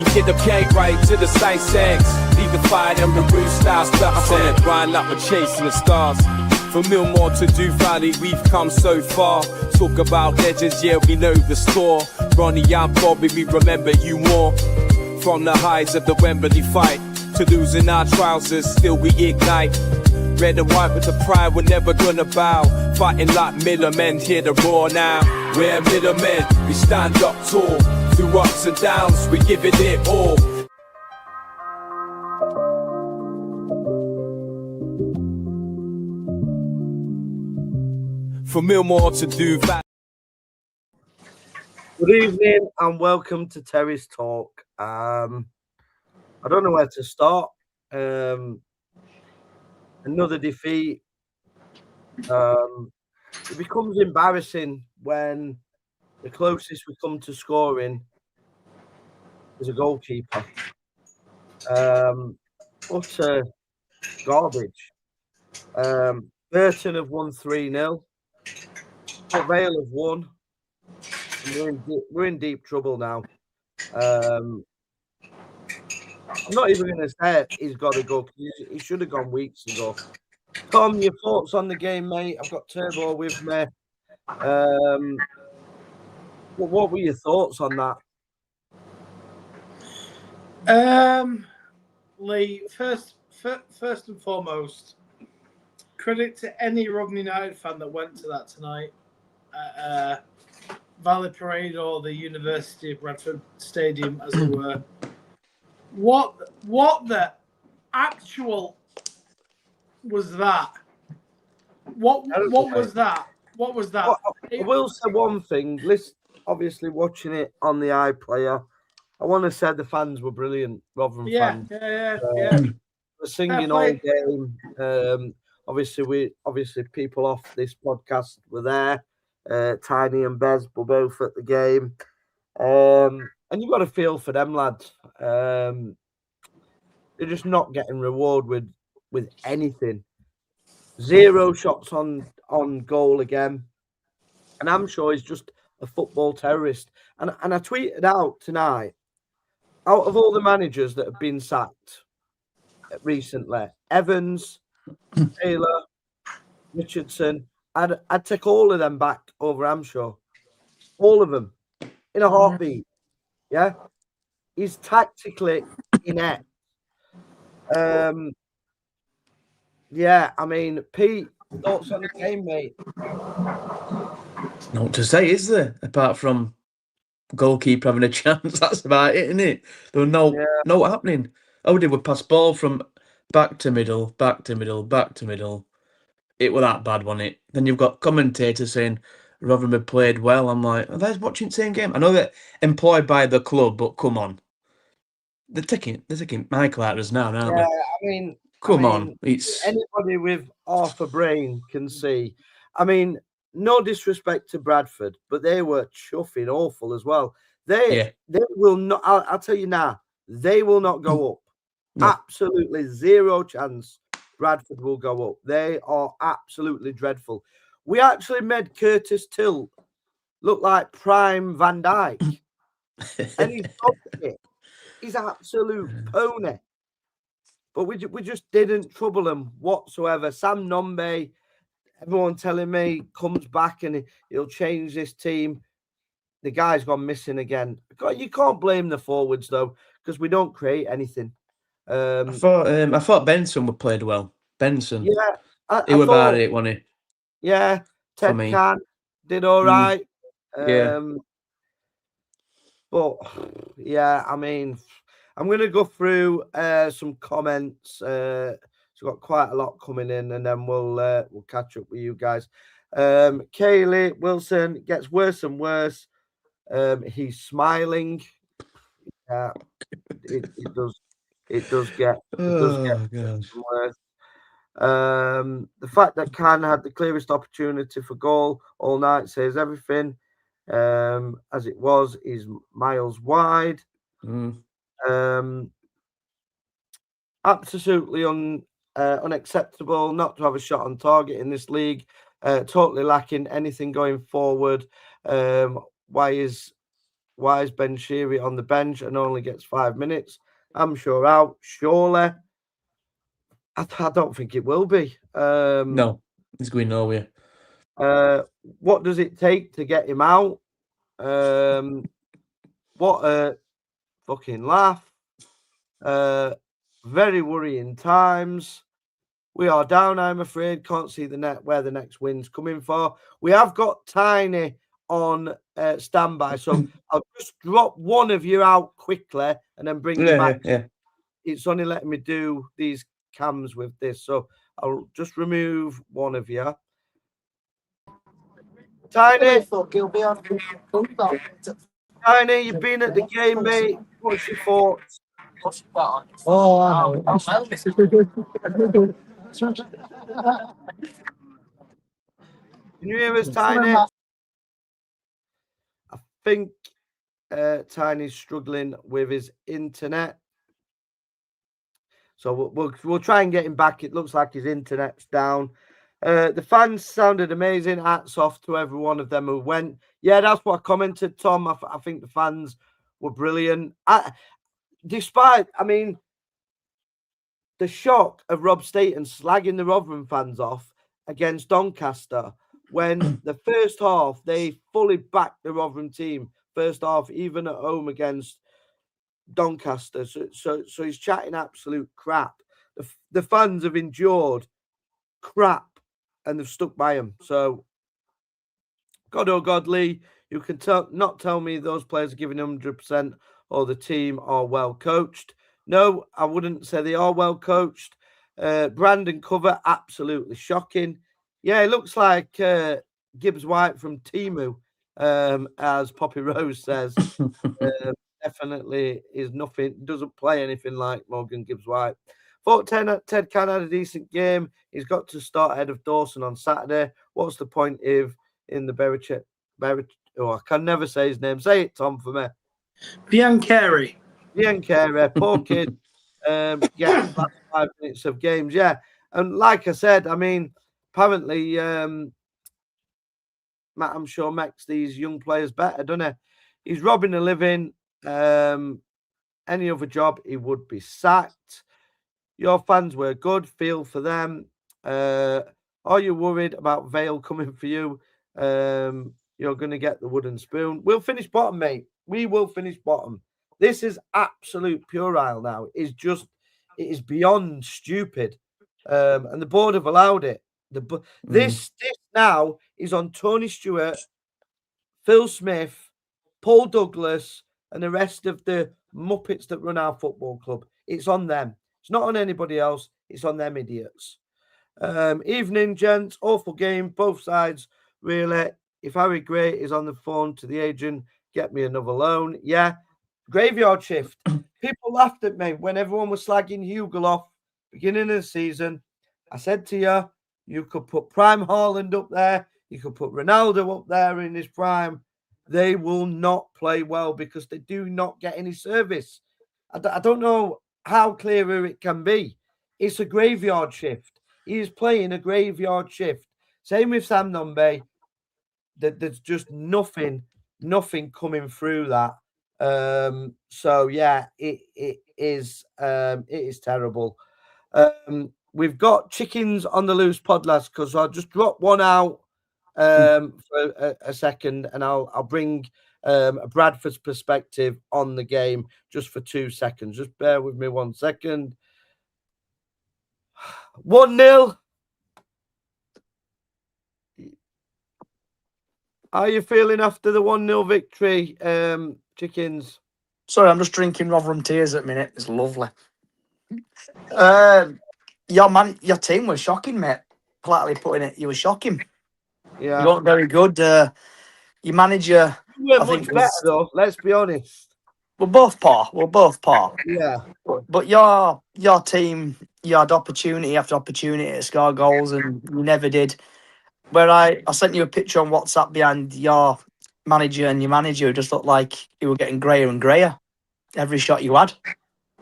You get the gang right to the sight sex. Leave the fire and the real style stuff. I'm on the grind like we're chasing the stars. From Millmore to Dew Valley, we've come so far. Talk about legends, yeah, we know the score. Ronnie and Bobby, we remember you more. From the highs of the Wembley fight to losing our trousers, still we ignite. Red and white with the pride, we're never gonna bow. Fighting like middlemen, hear the roar now. We're middlemen, we stand up tall. Through ups and downs, we give it all. From Millmore to Dew Valley. Good evening and welcome to Terry's Talk. I don't know where to start. Another defeat. It becomes embarrassing when the closest we come to scoring is a goalkeeper. Utter garbage. Burton have won 3-0. Port Vale have won. We're in deep trouble now. I'm not even going to say he's got to go. He should have gone weeks ago. Tom, your thoughts on the game, mate? I've got Turbo with me. What were your thoughts on that? Lee, first and foremost, credit to any Rotherham United fan that went to that tonight. Valley Parade or the University of Bradford Stadium, as it were. What the actual was that? What was that? What was that? I will say one thing. Listen, obviously watching it on the iPlayer, I want to say the fans were brilliant. Rotherham fans. Yeah. We're singing all game. Obviously people off this podcast were there. Tiny and Bez were both at the game. And you've got to feel for them lads. They're just not getting rewarded with anything. 0 shots on goal again. And I'm sure he's just a football terrorist. And I tweeted out tonight, out of all the managers that have been sacked recently, Evans, Taylor, Richardson, I'd take all of them back over Amshaw. All of them. In a heartbeat. Yeah? He's tactically inept. Yeah, I mean, Pete, thoughts on the game, mate? Not to say, is there? Apart from goalkeeper having a chance, that's about it, isn't it? There was no happening. All we did was pass ball from back to middle, back to middle, back to middle. It was that bad, wasn't it? Then you've got commentators saying Rotherham had played well. I'm like, are they watching the same game? I know they're employed by the club, but come on. They're taking Michael out of us now, aren't they? I mean, Come on. It's anybody with half a brain can see. I mean, no disrespect to Bradford, but they were chuffing awful as well. They will not, I'll tell you now, they will not go up. No. Absolutely zero chance Bradford will go up. They are absolutely dreadful. We actually made Curtis Till look like prime Van Dijk. And he's got it. He's absolute pony. But we just didn't trouble him whatsoever. Sam Nombe, everyone telling me, comes back and he'll change this team. The guy's gone missing again. You can't blame the forwards, though, because we don't create anything. I thought Benson would played well. Benson. Yeah. He was about it, wasn't he? Yeah. Ted Khan did all right. But, yeah, I mean, I'm going to go through some comments. So we've got quite a lot coming in, and then we'll catch up with you guys. Kaylee Wilson gets worse and worse. He's smiling. Yeah, it does get worse. The fact that Khan had the clearest opportunity for goal all night says everything. As it was, is miles wide. Absolutely unacceptable not to have a shot on target in this league. Totally lacking anything going forward. Why is Why is Ben Sheary on the bench and only gets 5 minutes? I'm sure out. Surely. I don't think it will be. No, he's going nowhere. What does it take to get him out? What a fucking laugh. Very worrying times. We are down, I'm afraid. Can't see the net where the next win's coming for. We have got Tiny on standby, so I'll just drop one of you out quickly and then bring you back. Yeah. It's only letting me do these cams with this, so I'll just remove one of you. Tiny, Tiny, you've been at the game, mate. What's your thoughts? Oh, I know. Can you hear us, Tiny? I think Tiny's struggling with his internet. So we'll try and get him back. It looks like his internet's down. The fans sounded amazing. Hats off to every one of them who went. Yeah, that's what I commented, Tom. I think the fans were brilliant. Despite, the shock of Rob Staten slagging the Rotherham fans off against Doncaster when the first half, they fully backed the Rotherham team. First half, even at home against Doncaster. So he's chatting absolute crap. The fans have endured crap and they've stuck by him. So, God oh God, Lee, you can not tell me those players are giving 100% or the team are well coached. No, I wouldn't say they are well coached. Brandon Cover, absolutely shocking. Yeah, it looks like Gibbs White from Timu, as Poppy Rose says. Definitely is nothing, doesn't play anything like Morgan Gibbs White. Thought Ted Can had a decent game. He's got to start ahead of Dawson on Saturday. What's the point if in the Berichet? I can never say his name. Say it, Tom, for me. Biancheri, poor kid. Gets about 5 minutes of games. Yeah, and like I said, apparently, Matt, I'm sure makes these young players better, doesn't he? He's robbing a living. Any other job, he would be sacked. Your fans were good. Feel for them. Are you worried about Vale coming for you? You're going to get the wooden spoon. We'll finish bottom, mate. We will finish bottom. This is absolute puerile now. It is beyond stupid. And the board have allowed it. This now is on Tony Stewart, Phil Smith, Paul Douglas, and the rest of the Muppets that run our football club. It's on them. It's not on anybody else. It's on them idiots. Evening, gents. Awful game. Both sides, really. If Harry Gray is on the phone to the agent, get me another loan. Yeah. Graveyard shift. People laughed at me when everyone was slagging Hugel off beginning of the season. I said to you, you could put Prime Haaland up there. You could put Ronaldo up there in his prime. They will not play well because they do not get any service. I don't know how clearer it can be. It's a graveyard shift. He is playing a graveyard shift. Same with Sam Nombe. There's just nothing coming through that. So yeah, it is terrible. We've got chickens on the loose podcast because I'll just drop one out for a second, and I'll bring Bradford's perspective on the game just for 2 seconds. Just bear with me 1 second. 1-0. How are you feeling after the 1-0 victory, chickens? Sorry, I'm just drinking Rotherham tears at the minute. It's lovely. Your team was shocking, mate. Politely putting it, you were shocking. Yeah, you weren't very good. Your manager, you weren't I think, much better though. Let's be honest. We're both par. Yeah, but your team, you had opportunity after opportunity to score goals, and you never did. Where I sent you a picture on WhatsApp behind your manager and your manager, who just looked like you were getting greyer and greyer every shot you had.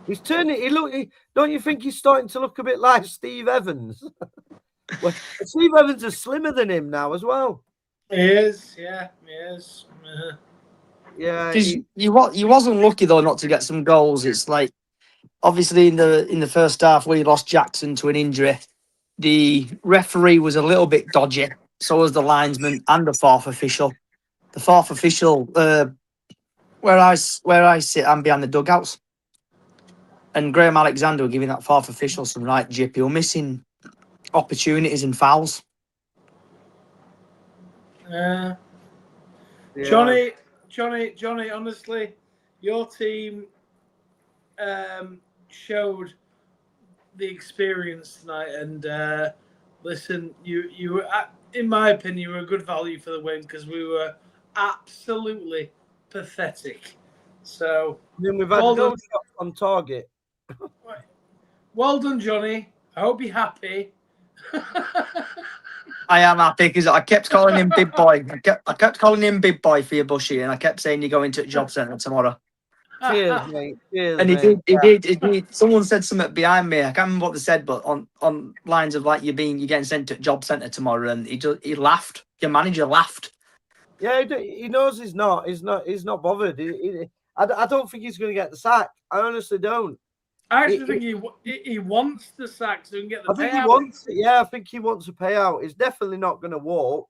he's turning. Don't you think he's starting to look a bit like Steve Evans? Well, Steve Evans is slimmer than him now as well. He is, yeah, he is. Yeah, you wasn't lucky though not to get some goals. It's like obviously in the first half we lost Jackson to an injury. The referee was a little bit dodgy. So was the linesman and the fourth official. The fourth official, where I sit, I'm behind the dugouts, and Graham Alexander were giving that fourth official some right jip. He was missing opportunities and fouls. Yeah. yeah. Johnny, honestly, your team showed the experience tonight, and listen, you were, in my opinion, you were a good value for the win because we were absolutely pathetic. So, Then we've had well no done. shots on target. Well done, Johnny. I hope you're happy. I am happy because I kept calling him Big Boy. I kept calling him Big Boy for your Bushy, and I kept saying you're going to a job centre tomorrow. Cheers, mate. Cheers, And he mate. did. Someone said something behind me. I can't remember what they said, but on lines of like you're getting sent to a job centre tomorrow, and he laughed. Your manager laughed. Yeah, he knows he's not. He's not bothered. I don't think he's going to get the sack. I honestly don't. I actually think he wants the sack so he can get the I think payout. he wants it. Yeah, I think he wants a payout. He's definitely not going to walk.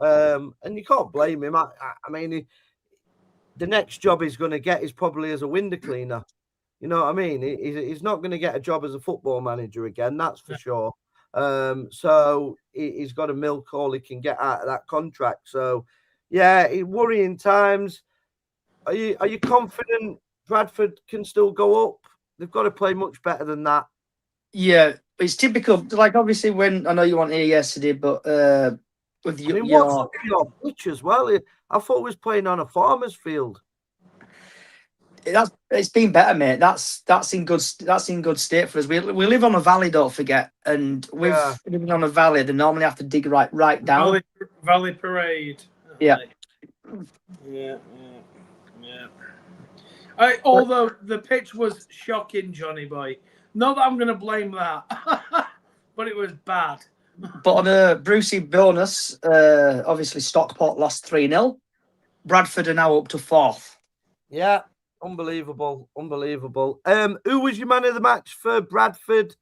And you can't blame him. I mean, the next job he's going to get is probably as a window cleaner. You know what I mean? He's not going to get a job as a football manager again. That's for sure. So he's got to milk all he can get out of that contract. So, yeah, worrying times. Are you confident Bradford can still go up? They've got to play much better than that. Yeah, it's typical. Like obviously, when I know you weren't here yesterday, but with What's up with your pitch as well? I thought it was playing on a farmer's field. It's been better, mate. That's in good state for us. We live on a valley, don't forget, and with living on a valley, they normally have to dig right down. Valley Parade. Yeah. Yeah. Although the pitch was shocking, Johnny boy. Not that I'm going to blame that, but it was bad. But on a Brucey bonus, obviously Stockport lost 3-0. Bradford are now up to 4th. Yeah, unbelievable. Who was your man of the match for Bradford?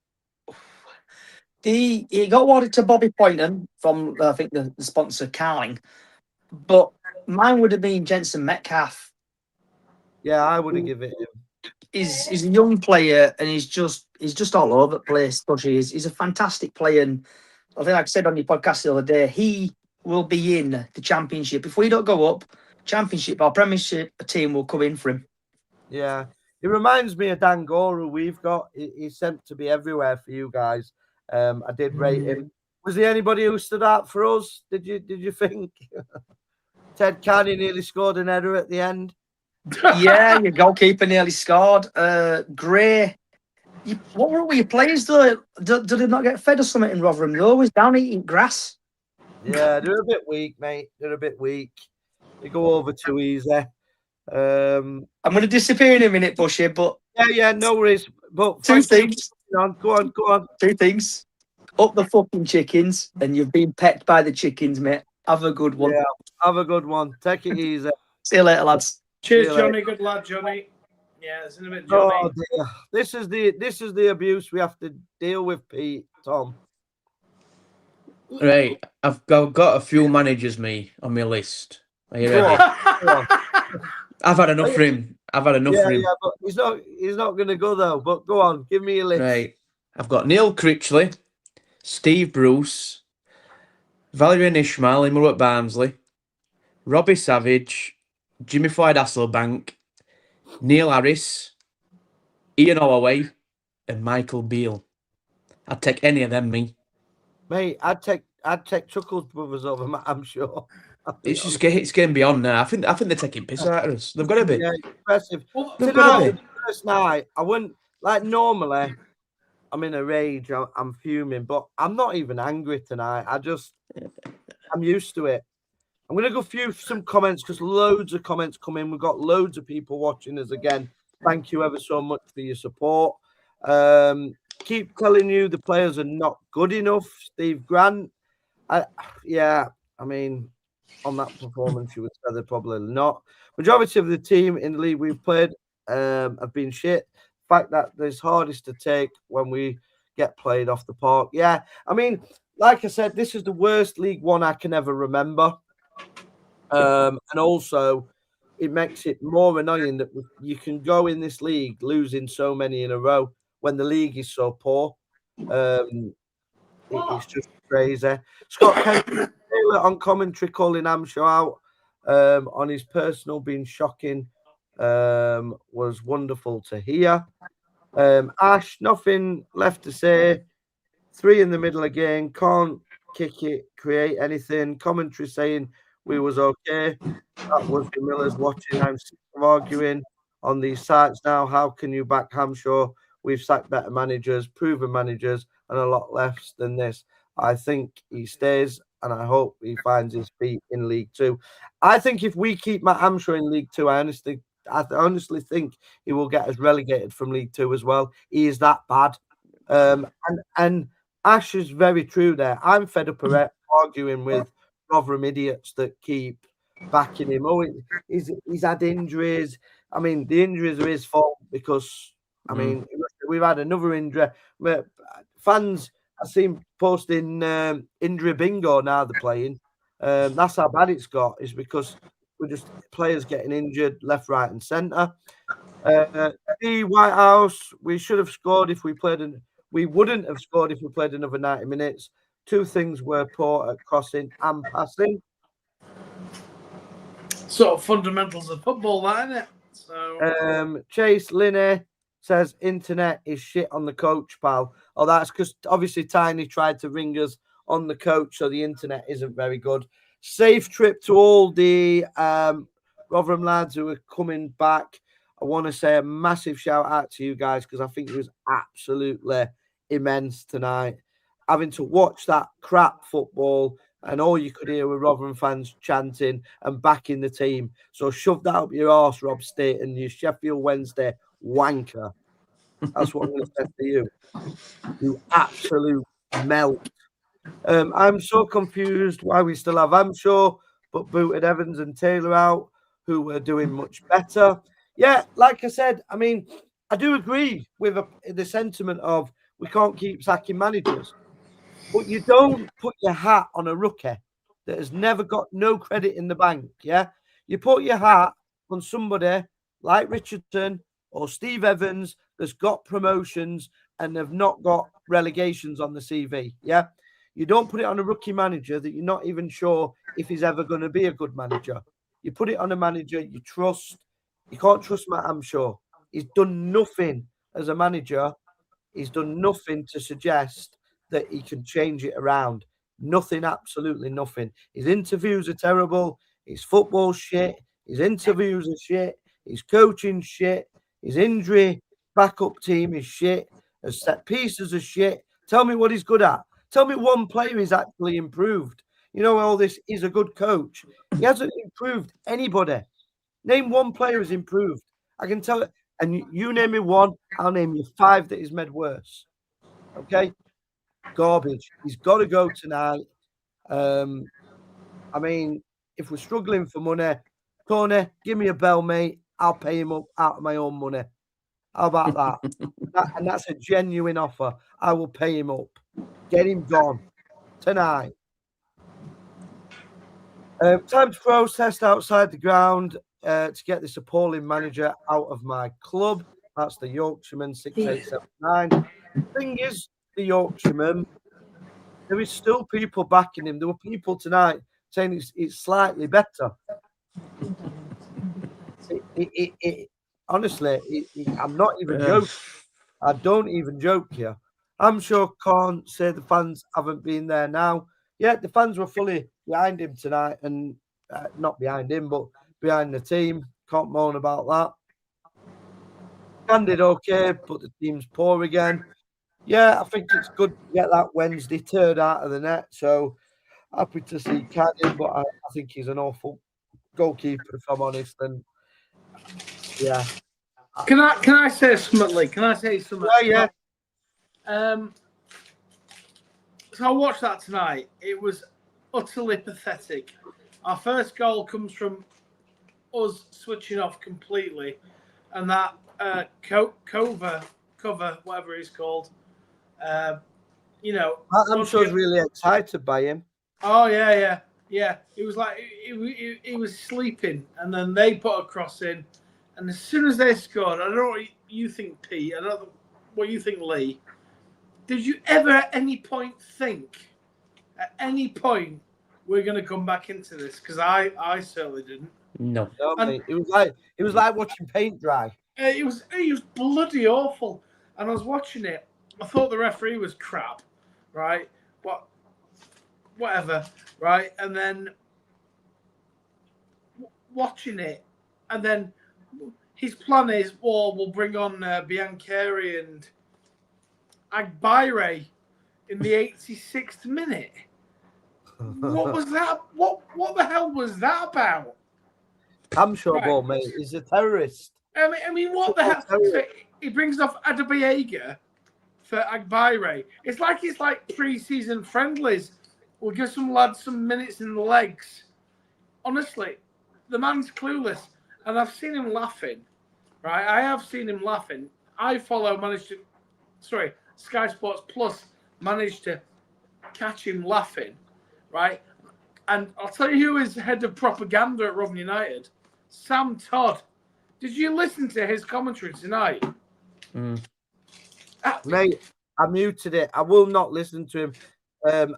He got awarded to Bobby Poynton from I think the sponsor Carling, but mine would have been Jensen Metcalf. Yeah, I would have given it him. He's a young player and he's just all over the place. He's a fantastic player, and I think, like I said on your podcast the other day, he will be in the Championship. If we don't go up, Championship or Premiership team will come in for him. Yeah, it reminds me of Dan Gore, who we've got. He's sent to be everywhere for you guys. I did rate him. Was there anybody who stood out for us? Did you think? Ted Carney nearly scored an header at the end. Yeah, your goalkeeper nearly scored. Gray. What were your players though? Did they not get fed or something in Rotherham? They always down eating grass. Yeah, they're a bit weak, mate. They're a bit weak. They go over too easy. I'm going to disappear in a minute, Bushy, but yeah, no worries. But two things. Go on. 2 things. Up the fucking chickens, and you've been pecked by the chickens, mate. Have a good one. Yeah, have a good one. Take it easy. See you later, lads. Cheers, Johnny. Good lad, Johnny. Yeah, it's in a bit, Johnny. Oh dear. This is the abuse we have to deal with, Pete. Tom. Right, I've got a few managers on my list. Are you ready? I've had enough for him. For him. Yeah, but he's not going to go though. But go on, give me a list. Right, I've got Neil Critchley, Steve Bruce, Valerian Ishmael in at Barnsley, Robbie Savage, Jimmy Floyd Hasselbank, Neil Harris, Ian Holloway, and Michael Beale. I'd take any of them, me. Mate, I'd take Chuckles Brothers over, I'm sure. It's getting beyond now. I think they're taking piss out of us. They've got to be. Yeah, impressive. Well, they've got to be. First night, I wouldn't like normally. I'm in a rage. I'm fuming, but I'm not even angry tonight. I'm used to it. I'm going to go through some comments because loads of comments come in. We've got loads of people watching us again. Thank you ever so much for your support. Keep telling you the players are not good enough. Steve Grant. I mean, on that performance, you would say they're probably not. Majority of the team in the league we've played have been shit. The fact that it's hardest to take when we get played off the park. Yeah, I mean, like I said, this is the worst League One I can ever remember. And also, it makes it more annoying that you can go in this league losing so many in a row when the league is so poor. It's just crazy. Scott Kent on commentary calling Hampshire out on his personal being shocking was wonderful to hear. Ash, nothing left to say. 3 in the middle again. Can't kick it, create anything. Commentary saying we was okay. That was the Millers watching. I'm sick of arguing on these sites now. How can you back Hampshire? We've sacked better managers, proven managers, and a lot less than this. I think he stays, and I hope he finds his feet in League Two. I think if we keep Matt Hampshire in League Two, I honestly think he will get us relegated from League Two as well. He is that bad. And Ash is very true there. I'm fed up of arguing with Rotherham idiots that keep backing him. Oh, he's had injuries. I mean, the injuries are his fault because, I mean, we've had another injury. Fans, I've seen posting injury bingo now they're playing. That's how bad it's got, is because we're just players getting injured left, right, and centre. The White House, we should have scored if we played, we wouldn't have scored if we played another 90 minutes. 2 things were poor at crossing and passing. Sort of fundamentals of football, that, isn't it? So Chase Linney says internet is shit on the coach, pal. Oh, that's because obviously Tiny tried to ring us on the coach, so the internet isn't very good. Safe trip to all the Rotherham lads who are coming back. I want to say a massive shout out to you guys because I think it was absolutely immense tonight. Having to watch that crap football and all you could hear were Rotherham fans chanting and backing the team. So shove that up your arse, Rob Staten, you Sheffield Wednesday wanker. That's what I'm going to say to you. You absolute melt. I'm so confused why we still have Hampshire, but booted Evans and Taylor out, who were doing much better. Yeah, like I said, I mean, I do agree with the sentiment of we can't keep sacking managers. But you don't put your hat on a rookie that has never got no credit in the bank, yeah? You put your hat on somebody like Richardson or Steve Evans that's got promotions and have not got relegations on the CV, yeah? You don't put it on a rookie manager that you're not even sure if he's ever going to be a good manager. You put it on a manager you trust. You can't trust Matt Hampshire. He's done nothing as a manager. He's done nothing to suggest that he can change it around. Nothing, absolutely nothing. His interviews are terrible. His football shit. His interviews are shit. His coaching shit. His injury backup team is shit. His set pieces are shit. Tell me what he's good at. Tell me one player he's actually improved. You know, all this, he's a good coach. He hasn't improved anybody. Name one player who's improved. I can tell it. And you name me one, I'll name you 5 that he's made worse. Okay? Garbage. He's got to go tonight. I mean, if we're struggling for money, Tony, give me a bell, mate. I'll pay him up out of my own money. How about that? And that's a genuine offer. I will pay him up. Get him gone tonight. Time to protest outside the ground to get this appalling manager out of my club. That's the Yorkshireman 6879. The thing is, the Yorkshireman, there is still people backing him. There were people tonight saying it's slightly better. Honestly, I'm not even joking. I don't even joke here. I'm sure can't say the fans haven't been there now. Yeah, the fans were fully behind him tonight, and not behind him, but behind the team. Can't moan about that. Can did okay, but the team's poor again. Yeah, I think it's good to get that Wednesday turd out of the net. So happy to see Cannon, but I think he's an awful goalkeeper, if I'm honest. And yeah. Can I say something, Lee? Can I say something? Yeah. So I watched that tonight. It was utterly pathetic. Our first goal comes from us switching off completely, and that cover, whatever he's called, you know. I'm sure he's really excited by him. Oh yeah. It was like he was sleeping, and then they put a cross in, and as soon as they scored, I don't know what you think, Pete. I don't know what you think, Lee. Did you ever at any point think, at any point, we're going to come back into this? Because I certainly didn't. No, Mate. It was like watching paint dry. It was bloody awful, and I was watching it. I thought the referee was crap, right? Whatever, right? And then watching it, and then his plan is, we'll bring on Biancheri and Agbire in the 86th minute. What was that? What the hell was that about? I'm sure, ball, mate. He's a terrorist. I mean, what the hell? So he brings off Adebayoga for Agbire. It's like pre-season friendlies. We'll give some lads some minutes in the legs. Honestly, the man's clueless, and I've seen him laughing. Right, I have seen him laughing. I Sky Sports Plus managed to catch him laughing, right? And I'll tell you who is head of propaganda at Rotherham United, Sam Todd. Did you listen to his commentary tonight? Mate, I muted it. I will not listen to him.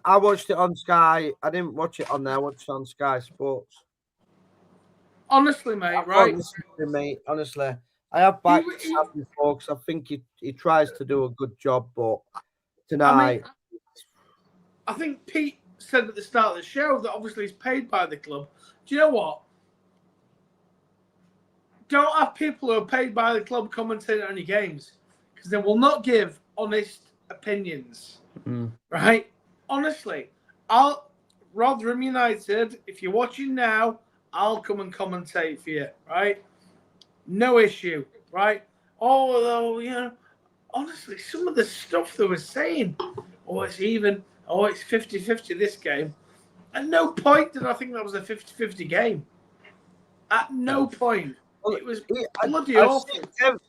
I watched it on Sky. I didn't watch it on there. I watched it on Sky Sports. Honestly, mate, right? Mate, honestly. I have backed Sam before because I think he tries to do a good job, but tonight... I think Pete said at the start of the show that obviously he's paid by the club. Do you know what? Don't have people who are paid by the club commentating on your games, because they will not give honest opinions. Right? Honestly, Rotherham United, if you're watching now, I'll come and commentate for you, right? No issue, right? Oh, you know, honestly, some of the stuff they were saying, it's even, it's 50-50 this game. At no point did I think that was a 50-50 game. At no point. It was bloody awful.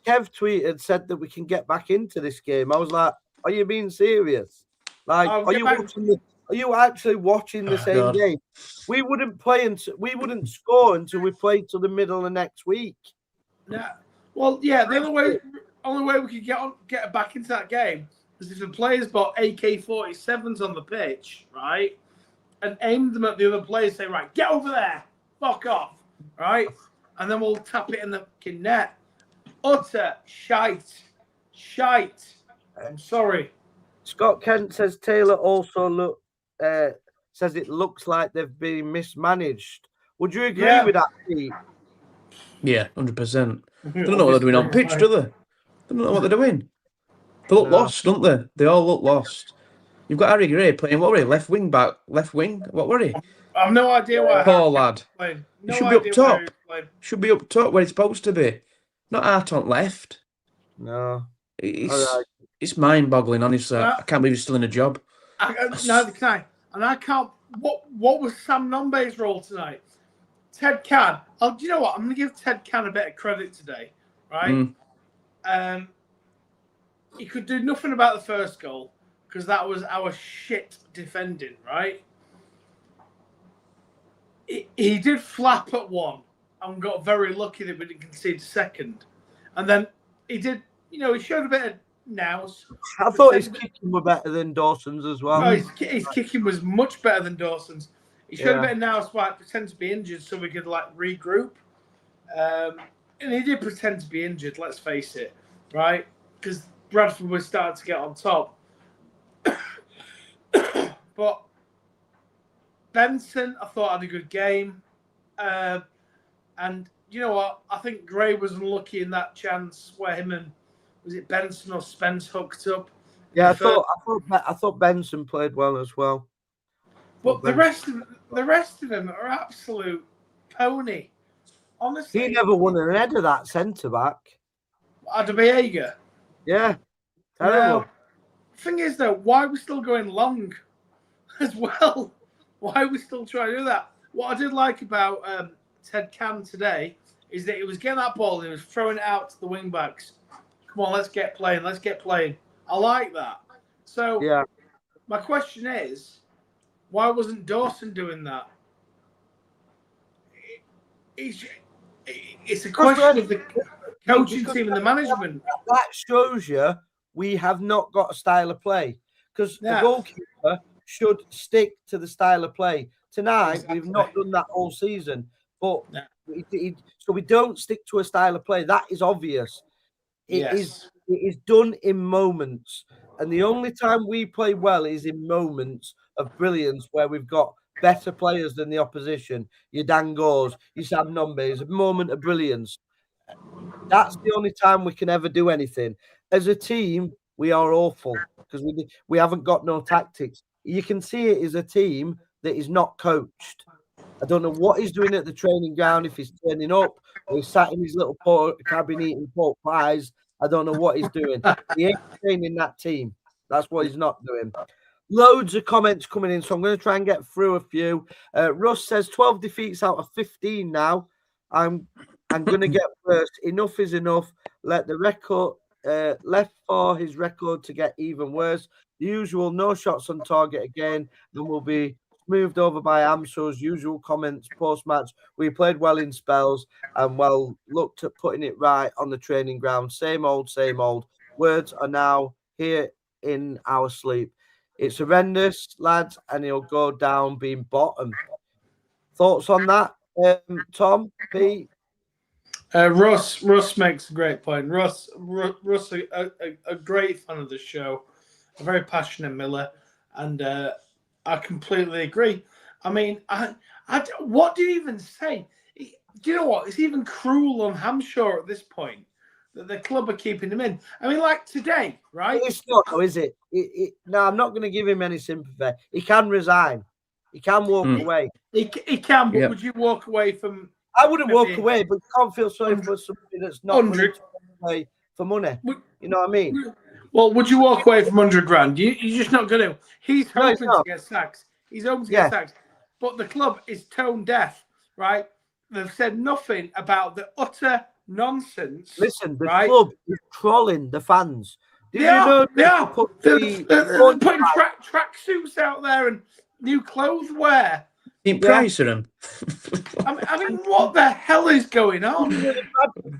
Kev tweeted, said that we can get back into this game. I was like, are you being serious? Like, are you actually watching the same game? We wouldn't we wouldn't score until we played till the middle of next week. No. Well, yeah, the only way we could get back into that game was if the players bought AK-47s on the pitch, right? And aimed them at the other players, say, right, get over there, fuck off, right? And then we'll tap it in the fucking net. Utter shite. I'm sorry. Scott Kent says Taylor also says it looks like they've been mismanaged. Would you agree with that, Pete? Yeah, 100%. They don't know what they're doing on pitch, do they? They don't know what they're doing. They look lost, don't they? They all look lost. You've got Harry Gray playing, what were he? Left wing? What were he? I have no idea why. Poor lad. He should be up top. Should be up top where it's supposed to be. Not out on left. No. It's mind-boggling, honestly. I can't believe he's still in a job. Neither can I. And I can't... What was Sam Nombe's role tonight? Ted Can. Do you know what? I'm going to give Ted Can a bit of credit today, right? He could do nothing about the first goal because that was our shit defending, right? He did flap at one and got very lucky that we didn't concede a second. And then he did, he showed a bit of nous. I thought his kicking were better than Dawson's as well. No, his kicking was much better than Dawson's. He showed a bit of nous by pretend to be injured so we could regroup. And he did pretend to be injured, let's face it, right? Because Bradford was starting to get on top. But Benson, I thought, had a good game. And you know what? I think Gray was unlucky in that chance where him and, was it Benson or Spence hooked up? Yeah, I thought Benson played well as well. But the rest of them are absolute pony. Honestly. He never won an head of that centre-back. Adebayoga. Yeah. Terrible. Thing is, though, why are we still going long as well? Why are we still trying to do that? what I did like about Ted Can today is that he was getting that ball and he was throwing it out to the wing backs. Come on, let's get playing. Let's get playing. I like that. So Yeah. my question is, why wasn't Dawson doing that? It's a question of the coaching team and the management. That shows you we have not got a style of play, because the goalkeeper should stick to the style of play. Tonight, we've not done that all season, but so we don't stick to a style of play. That is obvious. It is done in moments, and the only time we play well is in moments of brilliance where we've got better players than the opposition. Your Dangors, your Sam Nombes, a moment of brilliance. That's the only time we can ever do anything. As a team, we are awful because we haven't got no tactics. You can see it as a team that is not coached. I don't know what he's doing at the training ground, if he's turning up or he's sat in his little cabin eating pork pies. I don't know what he's doing. He ain't training that team. That's what he's not doing. Loads of comments coming in, so I'm going to try and get through a few. Russ says 12 defeats out of 15 now. I'm going to get worse. Enough is enough. Let the record left for his record to get even worse. The usual no shots on target again, and we'll be moved over by Amso's usual comments post-match. We played well in spells and well looked at putting it right on the training ground. Same old, same old. Words are now here in our sleep. It's horrendous, lads, and he'll go down being bottom. Thoughts on that, Tom, Pete? Russ makes a great point. Russ, a great fan of the show, a very passionate Miller, and I completely agree. I mean, what do you even say? Do you know what? It's even cruel on Hampshire at this point that the club are keeping him in. I mean, like today, right? It's not, though, is it? No, I'm not going to give him any sympathy. He can resign. He can walk away. He can, but would you walk away from... I wouldn't walk away, but you can't feel sorry for somebody that's not willing to play for money. You know what I mean? Well, would you walk away from 100 grand? You're just not going to. He's hoping to get sacked. He's hoping to get sacked. But the club is tone deaf, right? They've said nothing about the utter nonsense. Listen, the club is trolling the fans. They are. They're putting tracksuits out there and new clothes wear. Keep pricing them. I mean, what the hell is going on?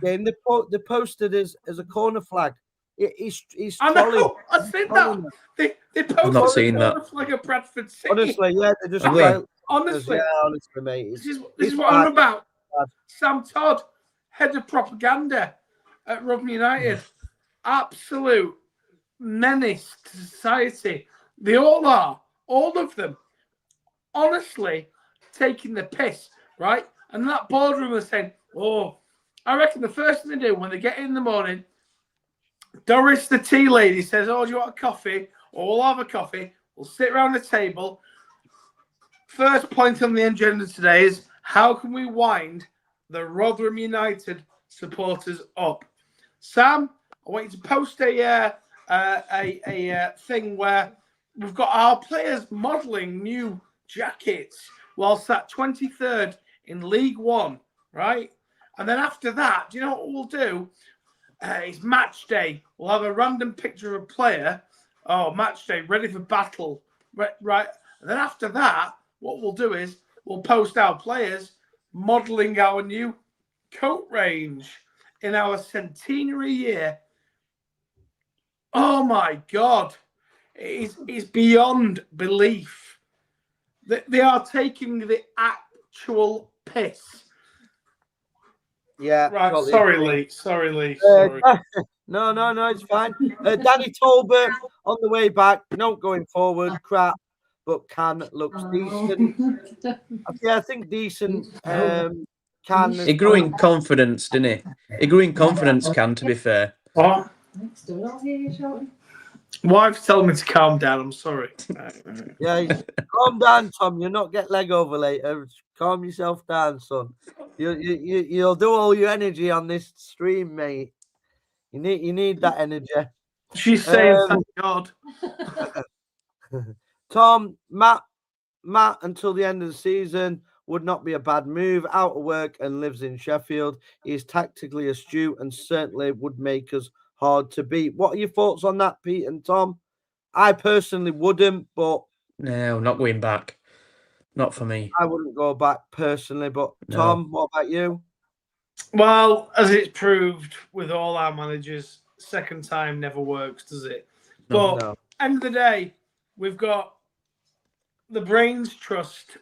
They posted as a corner flag. He's I know. I've seen that. They posted I've not seen that. Flag of Bradford City. Honestly, yeah, they're just honestly, mate. This is what I'm about. Sam Todd, head of propaganda at Rotherham United, absolute menace to society. They all are, all of them. Honestly, taking the piss, right? And that boardroom was saying, "Oh, I reckon the first thing they do when they get in the morning, Doris, the tea lady, says, 'Oh, do you want a coffee?' Or we'll have a coffee. We'll sit around the table. First point on the agenda today is how can we wind the Rotherham United supporters up? Sam, I want you to post a thing where we've got our players modelling new jackets whilst at 23rd in League One, right? And then after that, do you know what we'll do? It's match day. We'll have a random picture of a player. Oh, match day, ready for battle, right? And then after that, what we'll do is we'll post our players modelling our new coat range in our centenary year. Oh my God, it's beyond belief. They are taking the actual piss. Yeah. Right. Sorry, Lee. Sorry. No, it's fine. Danny Tolbert on the way back, not going forward, crap, but Can looks decent. Yeah, I think decent. Can. He grew in confidence, didn't he? He grew in confidence, Can, to be fair. What? Wife's telling me to calm down. I'm sorry. Yeah, calm down, Tom. You'll not get leg over later. Calm yourself down, son. You'll do all your energy on this stream, mate. You need that energy. She's saying, thank God. Tom, Matt, until the end of the season, would not be a bad move. Out of work and lives in Sheffield. He is tactically astute and certainly would make us hard to beat. What are your thoughts on that, Pete and Tom? I personally wouldn't, but No, not going back. Not for me. I wouldn't go back personally. But No. Tom, what about you? Well, as it's proved with all our managers, second time never works, does it? But No. end of the day, we've got the Brains Trust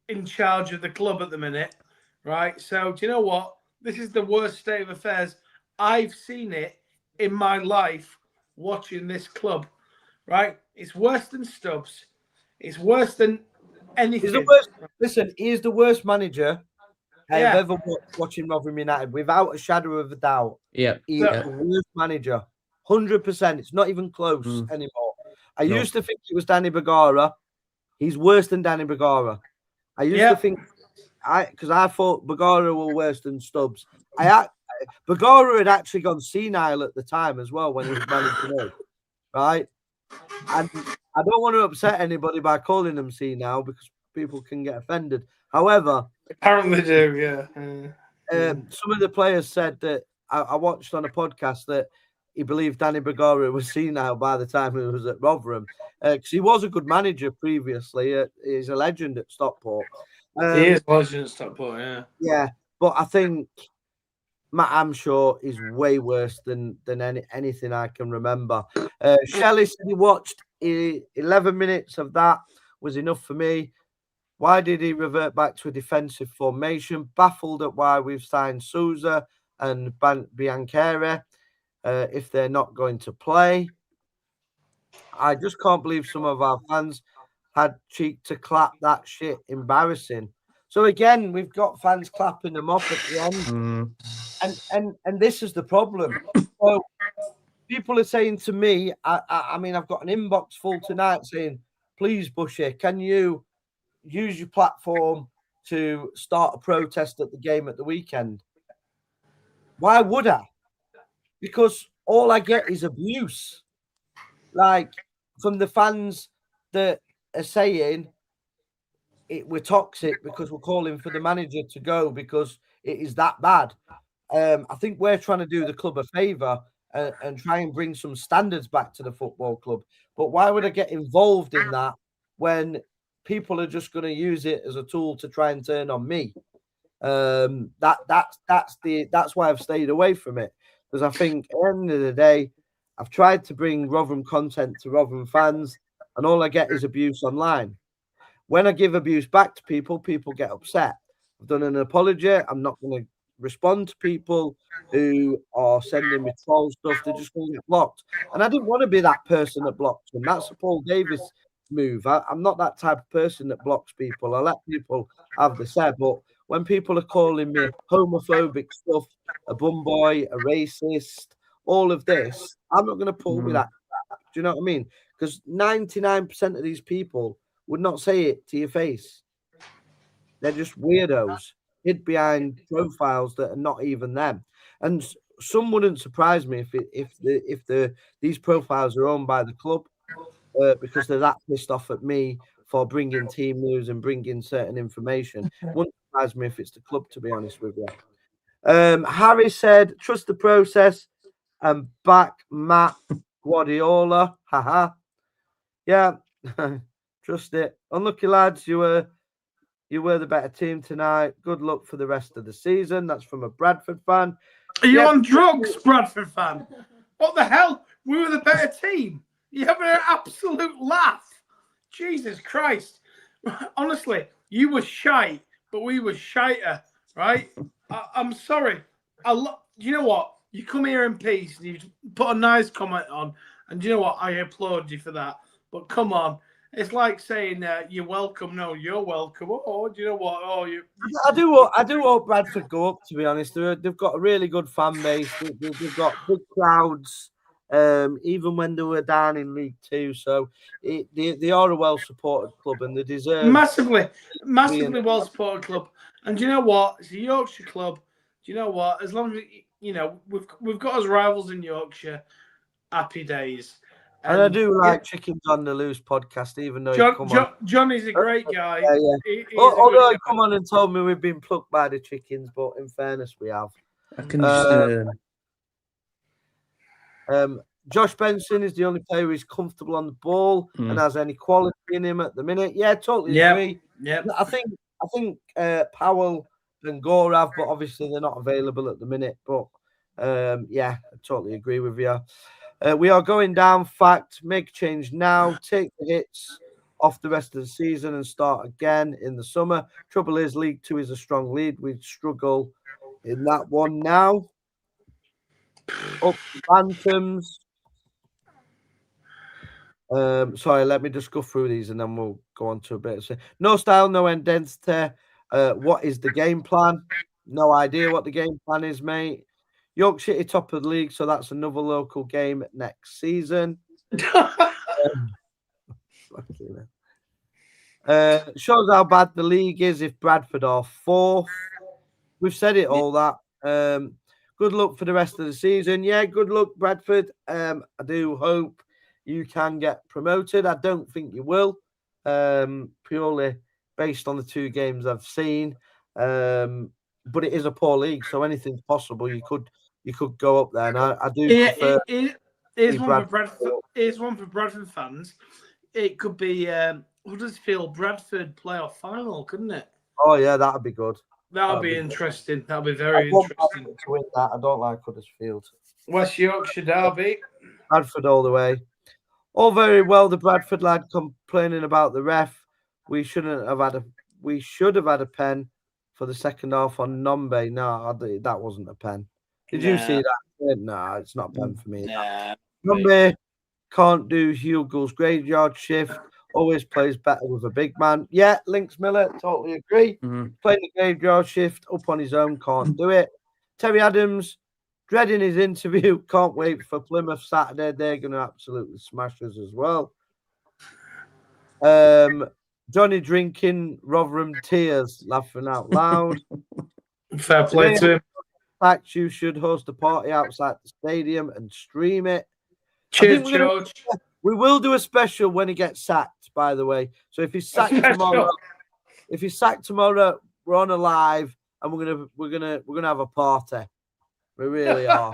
in charge of the club at the minute, right? So do you know what? This is the worst state of affairs. I've seen it in my life watching this club, right? It's worse than Stubbs. It's worse than anything. He's the worst. Listen, he is the worst manager I've Yeah. ever watching Rotherham United, without a shadow of a doubt. Yeah. He's the worst manager. 100%. It's not even close anymore. I used to think it was Danny Bergara. He's worse than Danny Bergara. I used to think, because I thought Bergara were worse than Stubbs. Bergara had actually gone senile at the time as well when he was managing us, right? And I don't want to upset anybody by calling them senile because people can get offended. However, apparently do, yeah. Some of the players said that I watched on a podcast that he believed Danny Bergara was senile by the time he was at Rotherham, because he was a good manager previously. He's a legend at Stockport. He is a legend at Stockport, yeah. Yeah, but I think Matt Amshaw is way worse than anything I can remember. Shelley said he watched 11 minutes of that was enough for me. Why did he revert back to a defensive formation? Baffled at why we've signed Souza and Biancheri if they're not going to play. I just can't believe some of our fans had cheek to clap that shit. Embarrassing. So again, we've got fans clapping them off at the end. And this is the problem. So people are saying to me, I mean, I've got an inbox full tonight saying, please, Bushy, can you use your platform to start a protest at the game at the weekend? Why would I? Because all I get is abuse. Like, from the fans that are saying we're toxic because we're calling for the manager to go because it is that bad. I think we're trying to do the club a favour and try and bring some standards back to the football club. But why would I get involved in that when people are just going to use it as a tool to try and turn on me? That's why I've stayed away from it, because I think at the end of the day, I've tried to bring Rotherham content to Rotherham fans, and all I get is abuse online. When I give abuse back to people, people get upset. I've done an apology. I'm not going to respond to people who are sending me troll stuff. They're just going to get blocked. And I didn't want to be that person that blocked them. That's a Paul Davis move. I'm not that type of person that blocks people. I let people have the say. But when people are calling me homophobic stuff, a bum boy, a racist, all of this, I'm not going to pull with that. Do you know what I mean? Because 99% of these people would not say it to your face. They're just weirdos hid behind profiles that are not even them. And some wouldn't surprise me if these profiles are owned by the club because they're that pissed off at me for bringing team news and bringing certain information. Wouldn't surprise me if it's the club, to be honest with you. Harry said, trust the process and back Matt Guardiola. Haha. Yeah. Trust it. Unlucky lads, you were the better team tonight. Good luck for the rest of the season. That's from a Bradford fan. Are you on drugs, Bradford fan? What the hell? We were the better team. You're having an absolute laugh. Jesus Christ. Honestly, you were shite, but we were shiter, right? I'm sorry. You know what? You come here in peace and you put a nice comment on, and you know what? I applaud you for that. But come on. It's like saying you're welcome. No, you're welcome. Oh, do you know what? Oh, I do hope Bradford go up. To be honest, they've got a really good fan base. They've got big crowds, even when they were down in League Two. So they are a well supported club, and they deserve massively well supported club. And do you know what? It's a Yorkshire club. Do you know what? As long as we've got us rivals in Yorkshire, happy days. And I do like Chickens on the Loose podcast, even though he come on. Johnny's a great guy. Yeah. Although he come on and told me we've been plucked by the chickens, but in fairness, we have. I can just. Josh Benson is the only player who's comfortable on the ball and has any quality in him at the minute. Yeah, totally agree. Yeah, I think Powell and Gore have, but obviously they're not available at the minute. But yeah, I totally agree with you. We are going down. Fact, make a change now. Take the hits off the rest of the season and start again in the summer. Trouble is, League 2 is a strong lead. We struggle in that one now. Up the Bantams. Sorry, let me just go through these and then we'll go on to a bit. No style, no identity. What is the game plan? No idea what the game plan is, mate. York City top of the league, so that's another local game next season. Shows how bad the league is if Bradford are fourth. We've said it all that. Good luck for the rest of the season. Yeah, good luck, Bradford. I do hope you can get promoted. I don't think you will, purely based on the 2 games I've seen. But it is a poor league, so anything's possible. You could go up there, and I do prefer. Here's one for Bradford fans. It could be Huddersfield Bradford playoff final, couldn't it? Oh yeah, that'd be good. That'll be interesting. That'll be very interesting. To win that, I don't like Huddersfield. West Yorkshire derby. Bradford all the way. All very well. The Bradford lad complaining about the ref. We should have had a pen for the second half on Nombe. No, that wasn't a pen. Did you see that? No, it's not a pen for me. Nombe can't do Hugo's graveyard shift. Always plays better with a big man. Yeah, Lynx Miller, totally agree. Playing the graveyard shift up on his own, can't do it. Terry Adams, dreading his interview. Can't wait for Plymouth Saturday. They're going to absolutely smash us as well. Johnny drinking Rotherham tears, laughing out loud. Fair play to him. Fact, you should host a party outside the stadium and stream it. Cheers, George. We will do a special when he gets sacked, by the way. So if he's sacked tomorrow, we're on a live and we're gonna have a party. We really are.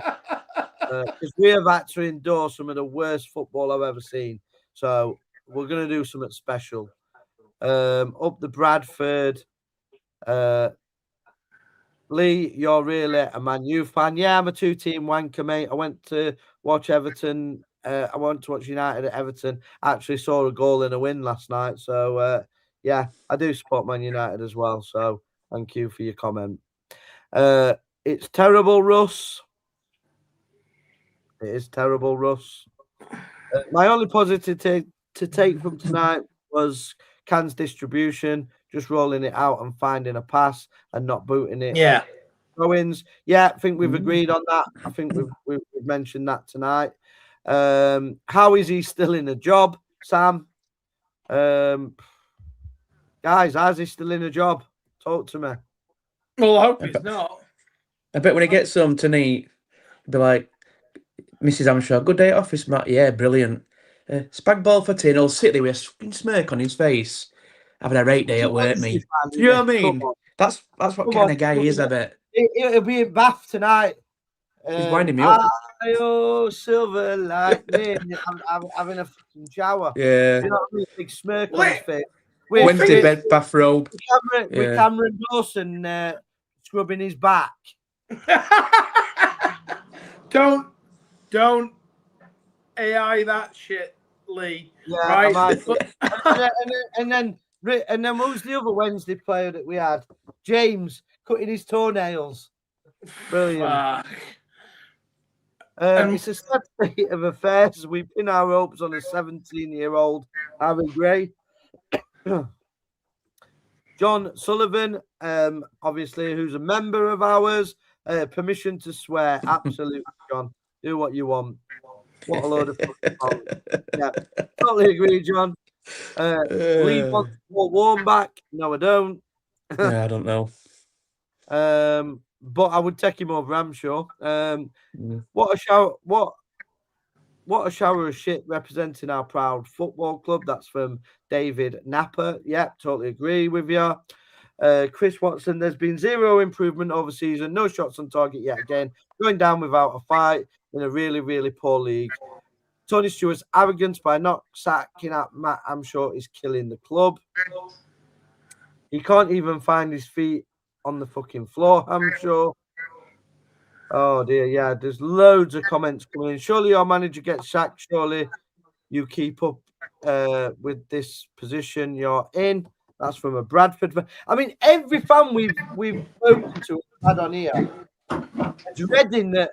Because we have had to endure some of the worst football I've ever seen. So we're gonna do something special. Up the Bradford. Lee, you're really a Man U fan. Yeah, I'm a 2-team wanker, mate. I went to watch Everton. I went to watch United at Everton. Actually saw a goal in a win last night. So, yeah, I do support Man United as well. So, thank you for your comment. It's terrible, Russ. It is terrible, Russ. My only positive to take from tonight was Can's distribution, just rolling it out and finding a pass and not booting it. Yeah. Throw-ins. Yeah, I think we've agreed on that. I think we've mentioned that tonight. How is he still in a job, Sam? Guys, how's he still in a job? Talk to me. Well, I hope he's not. I bet when he gets home tonight, he'll be like, Mrs. Amshaw, good day at office, Matt. Yeah, brilliant. Spag ball for tin. He'll sit there with a smirk on his face, having a great day at work, mate. Do you know what I mean? That's what kind of guy he is, I bet. It'll be in Bath tonight. He's winding me up. Oh, silver lightning. I'm having a fucking shower. Yeah. You know what I mean? Big smirk on his face. Wednesday bed bathrobe. With Cameron Dawson scrubbing his back. Don't AI that shit, Lee. Yeah, right? and then what was the other Wednesday player that we had? James cutting his toenails. Brilliant. It's a sad state of affairs. We pin our hopes on a 17-year-old Harry Gray. John Sullivan, obviously, who's a member of ours. Permission to swear. Absolutely, John. Do what you want. What a load of fun. Yeah, totally agree, John. Lee wants more warm back. No, I don't. Yeah, I don't know. But I would take him over Ramshaw. What a shout! What what a shower of shit representing our proud football club. That's from David Napper. Yep, totally agree with you. Chris Watson, there's been zero improvement over season. No shots on target yet again. Going down without a fight in a really, really poor league. Tony Stewart's arrogance by not sacking at Matt Amshaw is killing the club. He can't even find his feet on the fucking floor, Amshaw. Oh dear, yeah. There's loads of comments coming in. Surely your manager gets sacked. Surely you keep up with this position you're in. That's from a Bradford fan. I mean, every fan we've spoken to had on here dreading that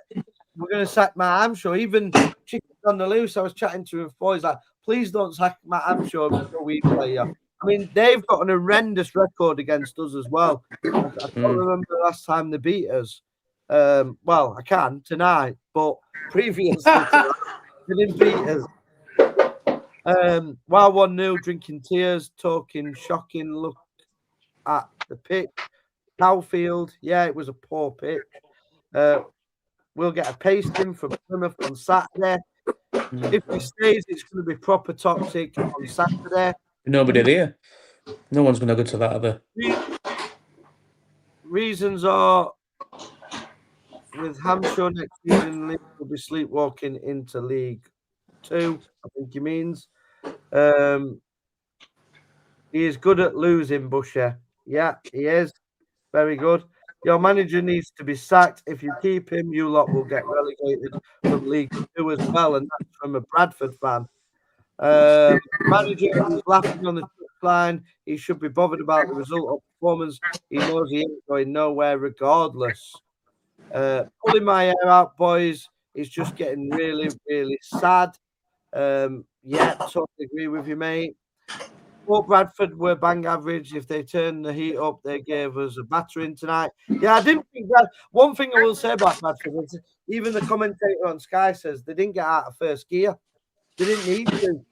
we're going to sack Matt Amshaw. Even Chickens on the Loose, I was chatting to him before. He's like, please don't sack Matt Amshaw until we play you. I mean, they've got an horrendous record against us as well. I can't remember the last time they beat us. Well, I can tonight, but previously to that, they didn't beat us. While 1-0, drinking tears, talking shocking look at the pitch. Cowfield, yeah, it was a poor pitch. We'll get a pasting from Plymouth on Saturday. If he stays, it's going to be proper toxic on Saturday. Nobody there. No one's going to go to that other. Reasons are with Hampshire next season, League will be sleepwalking into League 2, I think he means. He is good at losing, Busher. Yeah, he is. Very good. Your manager needs to be sacked. If you keep him, you lot will get relegated from League 2 as well, and that's from a Bradford fan. Manager is laughing on the line. He should be bothered about the result of performance. He knows he ain't going nowhere regardless. Pulling my hair out, boys. It's just getting really, really sad. Yeah, totally agree with you, mate. Well, Bradford were bang average. If they turned the heat up, they gave us a battering tonight. Yeah, I didn't think that. One thing I will say about Bradford is even the commentator on Sky says they didn't get out of first gear. They didn't need to.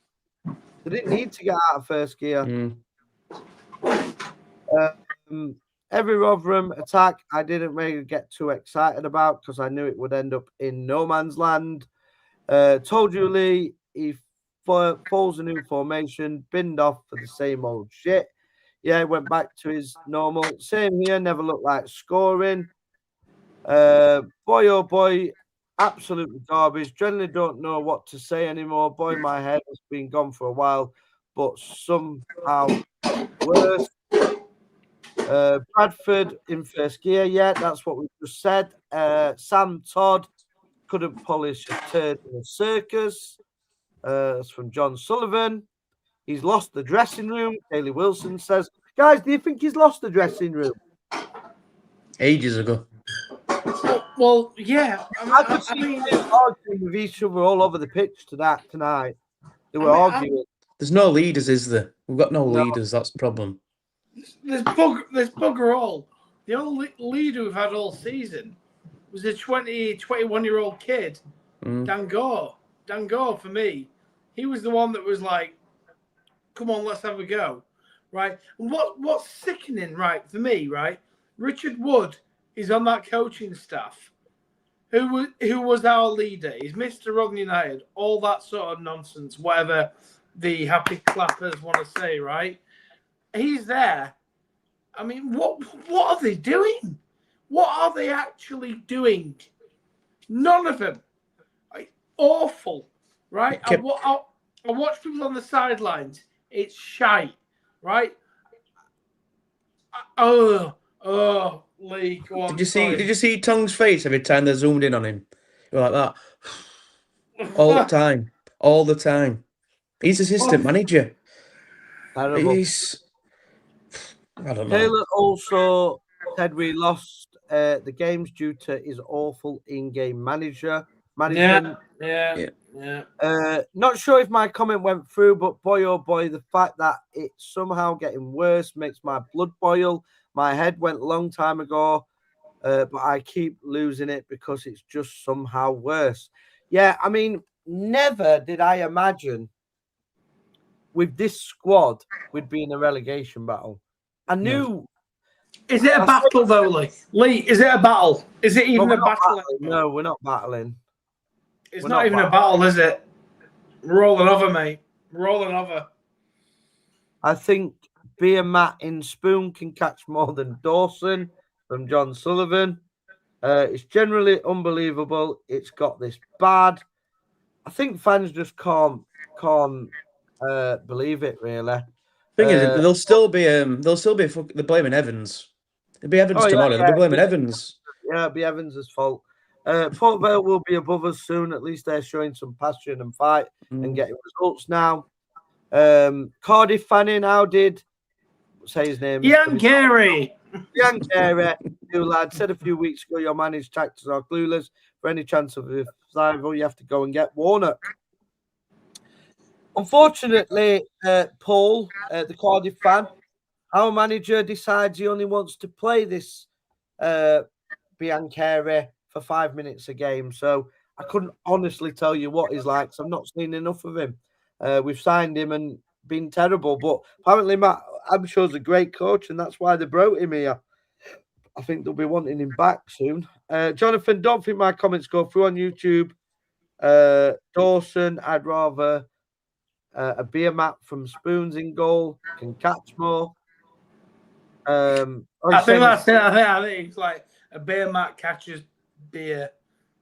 They didn't need to get out of first gear. Every Rotherham attack, I didn't really get too excited about because I knew it would end up in no man's land. Told you, Lee, he falls a new formation, binned off for the same old shit. Yeah, went back to his normal. Same here, never looked like scoring. Boy, oh boy, absolutely garbage. Generally don't know what to say anymore. Boy, my head has been gone for a while, but somehow worse. Bradford in first gear, yeah, that's what we just said. Sam Todd couldn't polish a turd in a circus. That's from John Sullivan. He's lost the dressing room. Haley Wilson says, guys, do you think he's lost the dressing room? Ages ago. Well, yeah. I could see them arguing with each other all over the pitch tonight. They were arguing. There's no leaders, is there? We've got no leaders. That's the problem. There's bugger all. The only leader we've had all season was a 21-year-old kid, Dan Gore. Dan Gore, for me, he was the one that was like, come on, let's have a go, right? And what's sickening, right, for me, right, Richard Wood is on that coaching staff, who was our leader. He's Mr. Rotherham United, all that sort of nonsense, whatever the happy clappers want to say, right? He's there. I mean, what are they doing? What are they actually doing? None of them. Awful, right? I watch people on the sidelines. It's shite, right? Lee, go on. Did you see Tong's face every time they zoomed in on him? You're like that all the time, all the time. He's assistant manager. Terrible. I don't know. Taylor also said we lost the games due to his awful in-game management. Yeah. Not sure if my comment went through, but boy, oh boy, the fact that it's somehow getting worse makes my blood boil. My head went a long time ago, but I keep losing it because it's just somehow worse. Yeah, I mean, never did I imagine with this squad we'd be in a relegation battle. I knew. No. Is it a battle, though, Lee? Lee, is it a battle? Is it even a battle? No, we're not battling. It's not even a battle, is it? Rolling over, mate. Rolling over. I think Beer Matt in Spoon can catch more than Dawson from John Sullivan. It's generally unbelievable. It's got this bad. I think fans just can't believe it, really. Thing is, they'll still be they're blaming Evans. It'll be Evans tomorrow. They'll be blaming Evans. Yeah, it'll be Evans' fault. Port Vale will be above us soon. At least they're showing some passion and fight and getting results now. Cardiff fanning, how did say his name? Ian Carey. Ian Carey, new lad, said a few weeks ago your managed tactics are clueless. For any chance of a survival, you have to go and get Warnock. Unfortunately, Paul, the Cardiff fan, our manager decides he only wants to play this Biancheri for 5 minutes a game. So I couldn't honestly tell you what he's like. So I've not seen enough of him. We've signed him and been terrible. But apparently, Matt, I'm sure he's a great coach, and that's why they brought him here. I think they'll be wanting him back soon. Jonathan, don't think my comments go through on YouTube. Dawson, I'd rather a beer mat from Spoons in goal, can catch more. I think that's it. I think it's like a beer mat catches beer.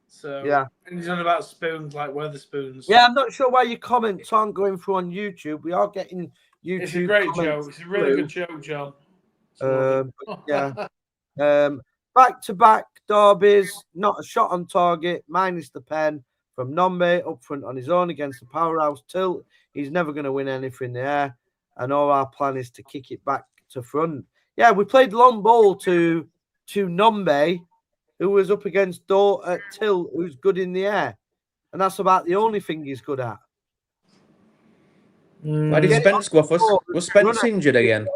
So yeah, and he's on about spoons, like Weatherspoons. Yeah, I'm not sure why your comments aren't going through on YouTube. We are getting YouTube. It's a great show. It's a really good show, John. Back-to-back derbies, not a shot on target, minus the pen from Nombe up front on his own against the powerhouse Tilt. He's never going to win anything there, and all our plan is to kick it back to front. Yeah, we played long ball to Nombe, who was up against Tilt, who's good in the air, and that's about the only thing he's good at. Why did Spence go off? Was Spence injured again?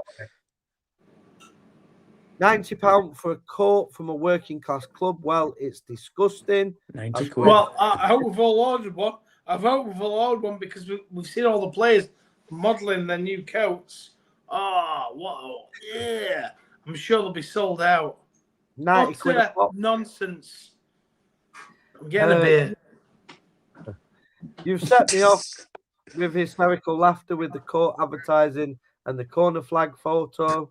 £90 for a coat from a working class club. Well, it's disgusting. 90 quid. Well, I hope we've all ordered one. I hope we've all ordered one because we've seen all the players modelling their new coats. Oh, wow. Yeah. I'm sure they'll be sold out. 90 quid a pop. Nonsense. I'm getting a beer. You've set me off with hysterical laughter with the coat advertising and the corner flag photo.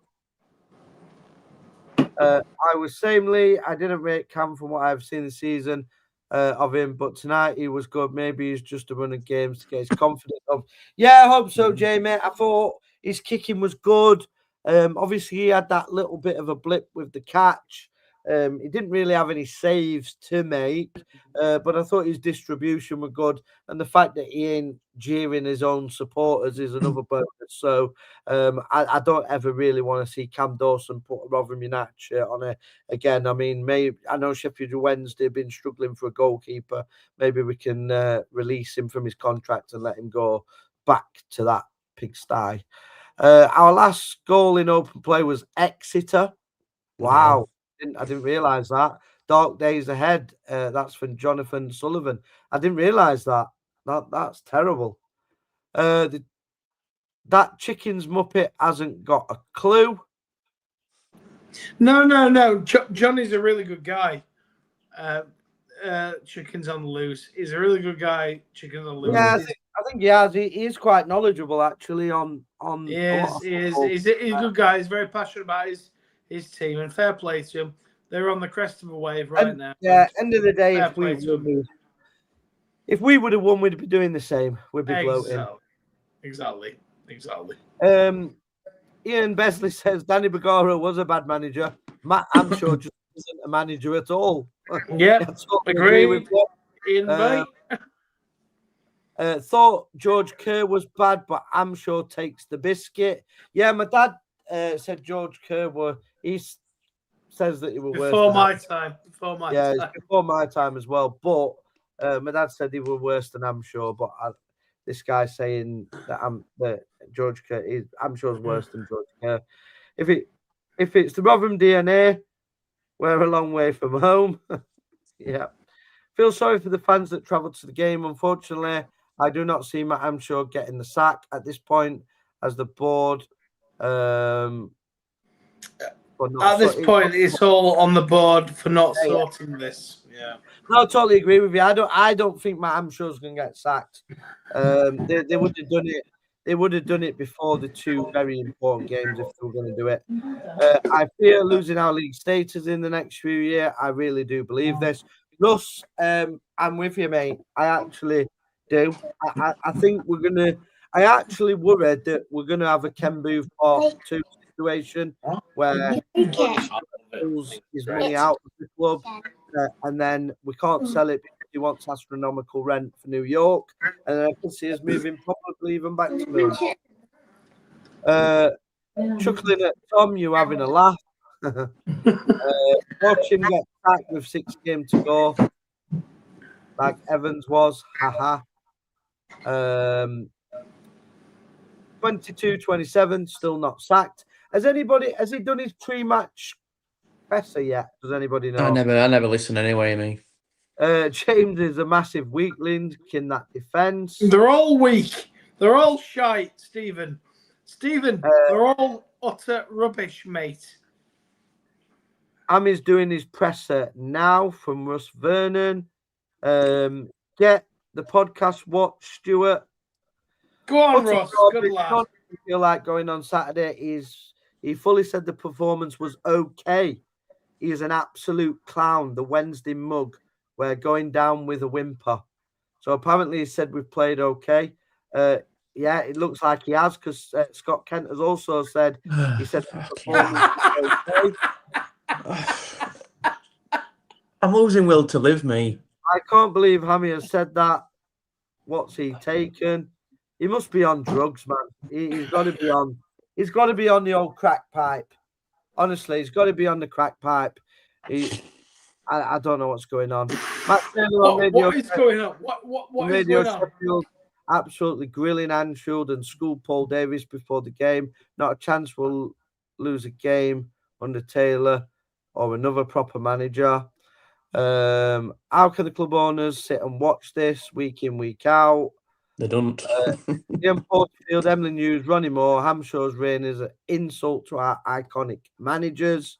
I was samely. I didn't rate Cam from what I've seen this season of him, but tonight he was good. Maybe he's just a run of games to get his confidence up. Yeah, I hope so, Jamie. I thought his kicking was good. Obviously, he had that little bit of a blip with the catch. He didn't really have any saves to make, but I thought his distribution were good. And the fact that he ain't jeering his own supporters is another bonus. So I don't ever really want to see Cam Dawson put a Rotherham United shirt on it again. I mean, maybe I know Sheffield Wednesday have been struggling for a goalkeeper. Maybe we can release him from his contract and let him go back to that pigsty. Our last goal in open play was Exeter. Wow. I didn't realise that. Dark days ahead. That's from Jonathan Sullivan. I didn't realise that. That's terrible. That chicken's muppet hasn't got a clue. No. Johnny's a really good guy. Chicken's on the loose. He's a really good guy. Chicken's on the loose. Yeah, I think he has. He is quite knowledgeable, actually. He is. He's a good guy. He's very passionate about his team, and fair play to him. They're on the crest of a wave now. Yeah, end of the day, if we would have won, we'd be doing the same. We'd be gloating. Exactly. Ian Besley says Danny Bagara was a bad manager. Matt Amshaw just isn't a manager at all. Yeah, agree with Ian. Thought George Kerr was bad, but Amshaw takes the biscuit. Yeah, my dad said George Kerr says that he was worse. Before my time. Yeah, it's before my time as well. But my dad said he were worse than Amshaw. But this guy saying that George Kerr Amshaw's worse than George Kerr. If it's the Rotherham DNA, we're a long way from home. Yeah. Feel sorry for the fans that travelled to the game. Unfortunately, I do not see Matt Amshaw getting the sack at this point as the board. for not. At this point, it's all on the board for not sorting this. Yeah. No, I totally agree with you. I don't think Matt Hamshaw's going to get sacked. They would have done it. They would have done it before the two very important games if they were going to do it. I fear losing our league status in the next few years. I really do believe this. Russ, I'm with you, mate. I actually do. I think we're going to. I actually worried that we're going to have a Ken Booth Part 2 situation where pulls his money out of the club and then we can't sell it because he wants astronomical rent for New York. And I can see us moving probably even back to Mill. Chuckling at Tom, you having a laugh. Watch him get sacked with 6 games to go, like Evans was. Haha. 22-27, still not sacked. Has he done his pre-match presser yet? Does anybody know? I never listen anyway, me. James is a massive weakling in that defence. They're all weak. They're all shite, Stephen. They're all utter rubbish, mate. Ami's doing his presser now from Russ Vernon. Get the podcast watch, Stuart. Go on, Ross. Good lad. I feel like going on Saturday. He fully said the performance was okay. He is an absolute clown. The Wednesday mug. We're going down with a whimper. So apparently he said we've played okay. Yeah, it looks like he has because Scott Kent has also said he said the performance was okay. I'm losing will to live, me. I can't believe Hammy has said that. What's he taken? He must be on drugs, man. He's got to be on. He's got to be on the old crack pipe. Honestly, he's got to be on the crack pipe. I don't know what's going on. What is going on? What is going on? Sheffield absolutely grilling Anfield and school Paul Davis before the game. Not a chance we'll lose a game under Taylor or another proper manager. How can the club owners sit and watch this week in, week out? They don't. Ian Porterfield, Emily News, Ronnie Moore, Hamshaw's reign is an insult to our iconic managers.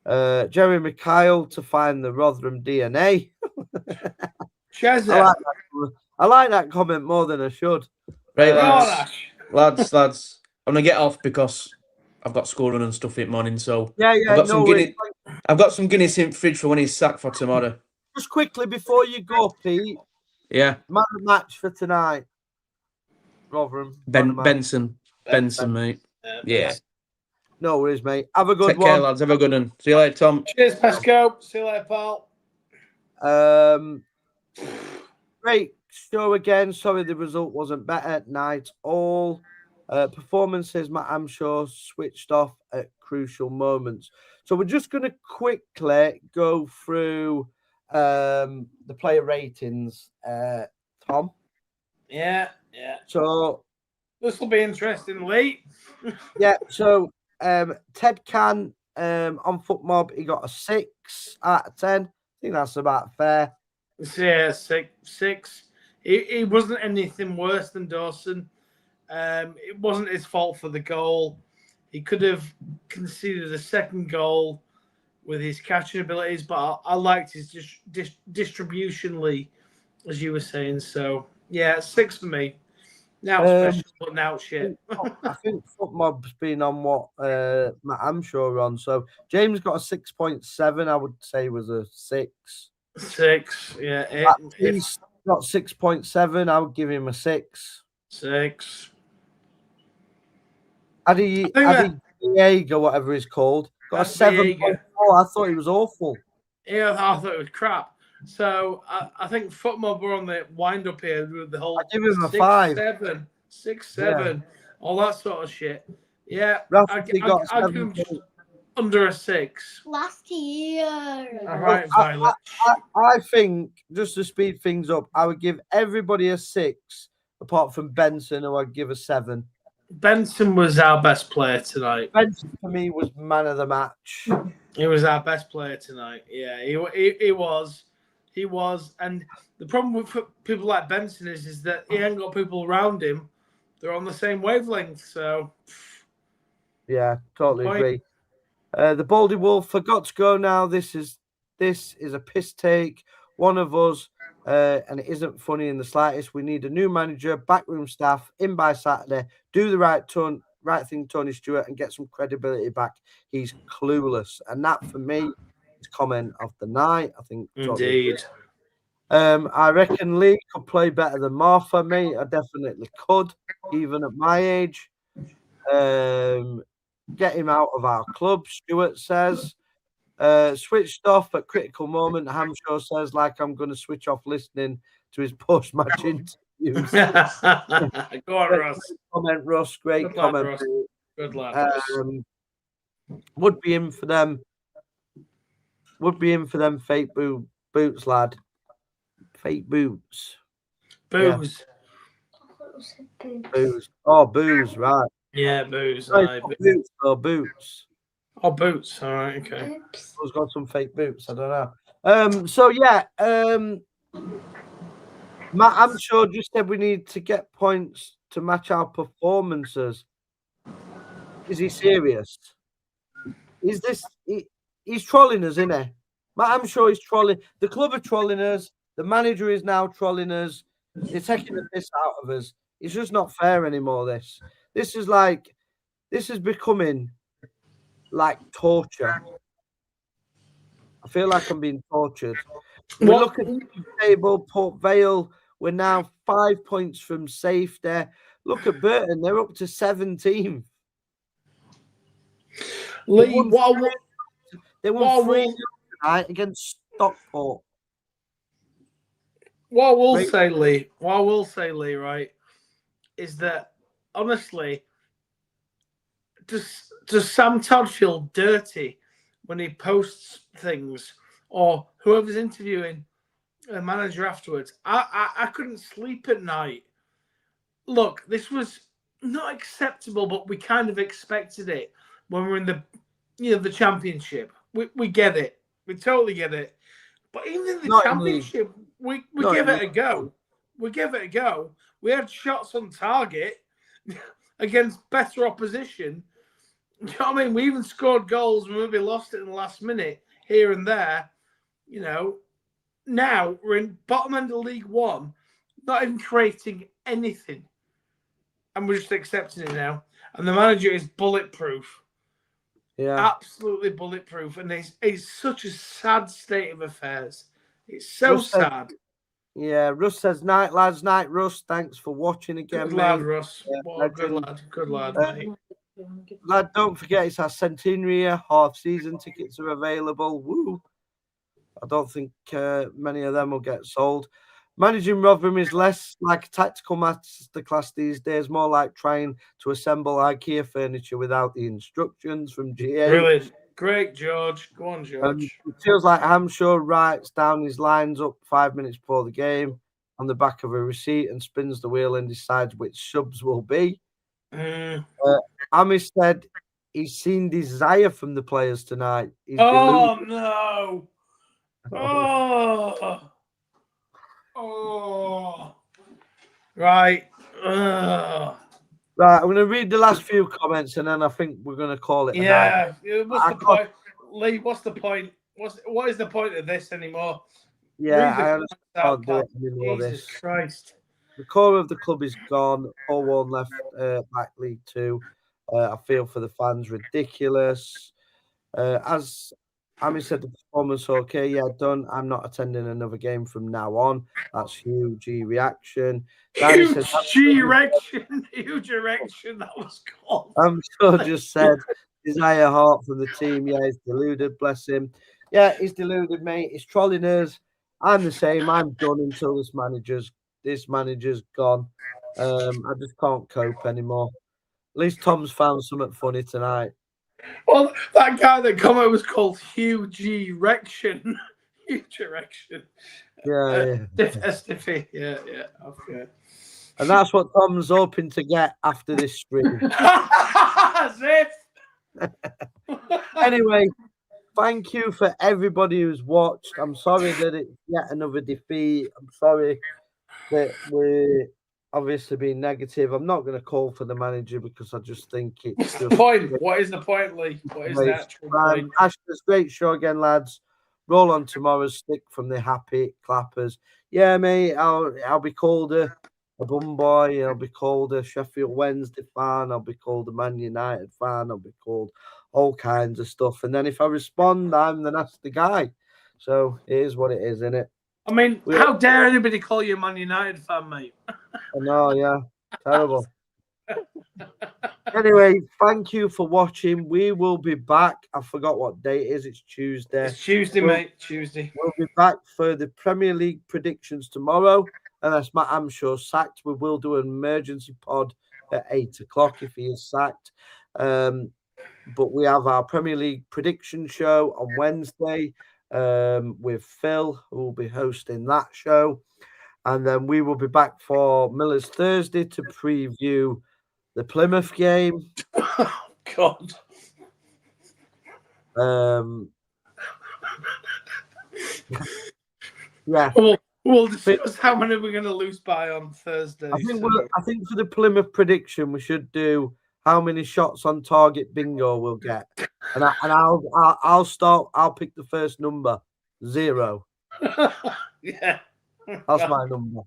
Jerry McKyle to find the Rotherham DNA. I like that comment more than I should. Right, lads. I'm gonna get off because I've got school run and stuff in the morning. So yeah, I've got some Guinness in the fridge for when he's sacked for tomorrow. Just quickly before you go, Pete. Yeah. Man of the match for tonight. Rotherham. Benson, mate. Yeah. No worries, mate. Have a good one. Take care, lads. Have a good one. See you later, Tom. Cheers, Pascal. See you later, pal. Great show again. Sorry the result wasn't better. Night all. Performances, Matt Hamshaw switched off at crucial moments. So we're just going to quickly go through the player ratings, Tom. Yeah. So this will be interesting, Lee. Yeah. So Ted Can on FootMob, he got a 6 out of 10. I think that's about fair. Yeah, 6. He wasn't anything worse than Dawson. It wasn't his fault for the goal. He could have conceded a second goal with his catching abilities, but I liked his distribution, Lee, as you were saying. So, yeah, 6 for me. Now special, but now shit. I think FootMob's been on what Matt Hamshaw on. So, James got a 6.7. I would say was a 6. 6, yeah. He's got 6.7. I would give him a 6. 6. Adi Diego, whatever he's called, got a 7.4. I thought he was awful. Yeah, I thought it was crap. So I think FootMob were on the wind up here with the whole. I give him a 5. 6, 7, all that sort of shit. Yeah, I give him under a 6 last year. All right, Violet. I think just to speed things up, I would give everybody a 6, apart from Benson, who I'd give a 7. Benson was our best player tonight. Benson for me was man of the match. He was our best player tonight. Yeah, he was. He was. And the problem with people like Benson is that he ain't got people around him. They're on the same wavelength. So, yeah, totally agree. The Baldy Wolf forgot to go now. This is a piss take. One of us, and it isn't funny in the slightest. We need a new manager, backroom staff, in by Saturday. Do the right thing, Tony Stewart, and get some credibility back. He's clueless, and that for me is comment of the night. I think. Indeed. I reckon Lee could play better than Martha, mate. I definitely could, even at my age. Get him out of our club, Stuart says. Switched off at critical moment, Hamshaw says, like I'm going to switch off listening to his post-match interviews. Go on, Russ. Comment, Russ. Great Good comment. Lad, Russ. Good lad, Russ. Would be in for them. Would be in for them fake boots, lad. Fake boots. Booze. Yeah. Booze. Oh, booze, right. Yeah, booze. Boots or boots. Oh, boots. All right, okay. Who's got some fake boots? I don't know. So yeah, Matt Amshaw just said we need to get points to match our performances. Is he serious? Is this? He's trolling us, isn't he? Matt Amshaw is trolling. The club are trolling us. The manager is now trolling us. They're taking the piss out of us. It's just not fair anymore. This is becoming like torture. I feel like I'm being tortured. We look at the table, Port Vale. We're now 5 points from safe there. Look at Burton. They're up to 17th. Lee, they won 3 tonight against Stockport. What I will say, Lee, right, is that honestly, does Sam Todd feel dirty when he posts things, or whoever's interviewing a manager afterwards? I couldn't sleep at night. Look, this was not acceptable, but we kind of expected it when we're in the championship. We get it. We totally get it. But even in the championship, we give it a go. We give it a go. We had shots on target against better opposition. You know what I mean? We even scored goals and maybe lost it in the last minute here and there. You know, now we're in bottom end of League One, not even creating anything. And we're just accepting it now. And the manager is bulletproof. Yeah. Absolutely bulletproof. And it's such a sad state of affairs. It's so sad. Russ says, night, lads. Night, Russ. Thanks for watching again, good mate. Lad, Russ. Yeah, good lad. Good lad, mate. Lad, don't forget it's our centenary. Half-season tickets are available. Woo! I don't think many of them will get sold. Managing Rotherham is less like a tactical masterclass these days, more like trying to assemble IKEA furniture without the instructions from GA. Brilliant. Great, George. Go on, George. It feels like Hamshaw writes down his lines up 5 minutes before the game on the back of a receipt and spins the wheel and decides which subs will be. Amish said he's seen desire from the players tonight. No. Right. Right, I'm going to read the last few comments and then I think we're going to call it a night. What's the point? Lee, what's the point? What is the point of this anymore? Yeah, I can't do it anymore. Jesus Christ. The core of the club is gone. 4-1 left back League 2. I feel for the fans, ridiculous. As Amy said, the performance okay. Yeah, done. I'm not attending another game from now on. That's huge reaction. Huge erection. Huge erection. That was called. I'm sure just said desire heart from the team. Yeah, he's deluded. Bless him. Yeah, he's deluded, mate. He's trolling us. I'm the same. I'm done until this manager's gone. I just can't cope anymore. At least Tom's found something funny tonight. Well, that guy that comment was called Huge Erection. Huge Erection. Yeah. Stiffy. Yeah. Okay. And that's what Tom's hoping to get after this stream. As if. Anyway, thank you for everybody who's watched. I'm sorry that it's yet another defeat. I'm sorry that obviously being negative. I'm not going to call for the manager because I just think it's What's the just point? What is the point, Lee? What is the actual point? Ashton's great show again, lads. Roll on tomorrow's stick from the happy clappers. Yeah, mate, I'll be called a bum boy. I'll be called a Sheffield Wednesday fan. I'll be called a Man United fan. I'll be called all kinds of stuff. And then if I respond, I'm the nasty guy. So it is what it is, isn't it? I mean, how dare anybody call you a Man United fan, mate? I know, yeah. Terrible. Anyway, thank you for watching. We will be back. I forgot what day it is. It's Tuesday. It's Tuesday, mate. Tuesday. We'll be back for the Premier League predictions tomorrow. Unless Matt Amshaw's sacked, we will do an emergency pod at 8 o'clock if he is sacked. But we have our Premier League prediction show on Wednesday with Phil, who will be hosting that show. And then we will be back for Miller's Thursday to preview the Plymouth game. Oh, God. Yeah. We'll discuss how many we're going to lose by on Thursday. I think for the Plymouth prediction, we should do how many shots on target bingo we'll get. And I'll start. I'll pick the first number, 0. Yeah. That's my number.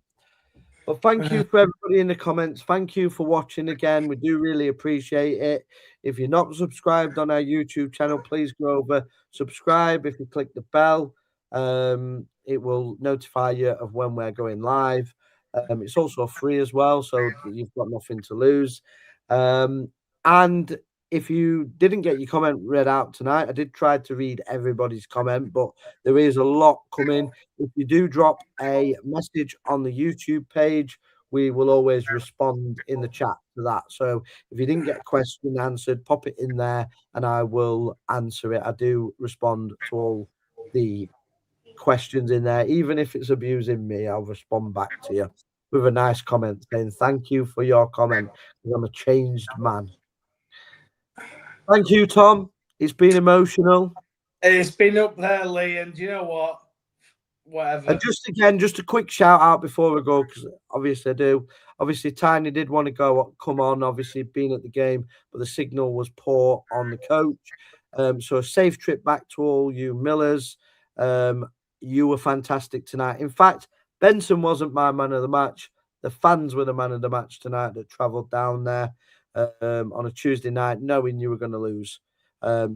Well, thank you for everybody in the comments. Thank you for watching again. We do really appreciate it. If you're not subscribed on our YouTube channel, please go over, subscribe. If you click the bell, it will notify you of when we're going live. It's also free as well, so you've got nothing to lose. And if you didn't get your comment read out tonight, I did try to read everybody's comment, but there is a lot coming. If you do drop a message on the YouTube page, we will always respond in the chat to that. So if you didn't get a question answered, pop it in there and I will answer it. I do respond to all the questions in there. Even if it's abusing me, I'll respond back to you with a nice comment saying thank you for your comment because I'm a changed man. Thank you, Tom. It's been emotional. It's been up there, Lee, and you know what? Whatever. And just a quick shout out before we go, because obviously I do. Obviously, Tiny did want to come on, obviously being at the game, but the signal was poor on the coach. So a safe trip back to all you Millers. You were fantastic tonight. In fact, Benson wasn't my man of the match. The fans were the man of the match tonight that travelled down there on a Tuesday night, knowing you were going to lose.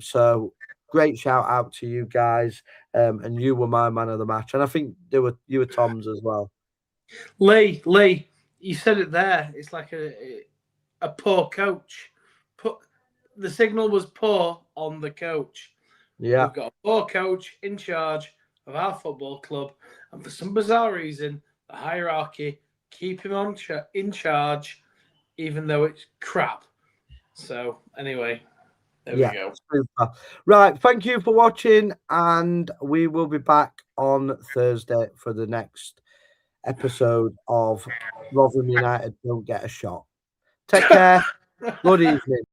So great shout out to you guys. And you were my man of the match. And I think you were Tom's as well. Lee, you said it there. It's like a poor coach. The signal was poor on the coach. Yeah. We've got a poor coach in charge of our football club. And for some bizarre reason, the hierarchy keep him in charge, even though it's crap. So anyway, there we go. Super. Right. Thank you for watching. And we will be back on Thursday for the next episode of Rotherham United Don't Get a Shot. Take care. Good evening.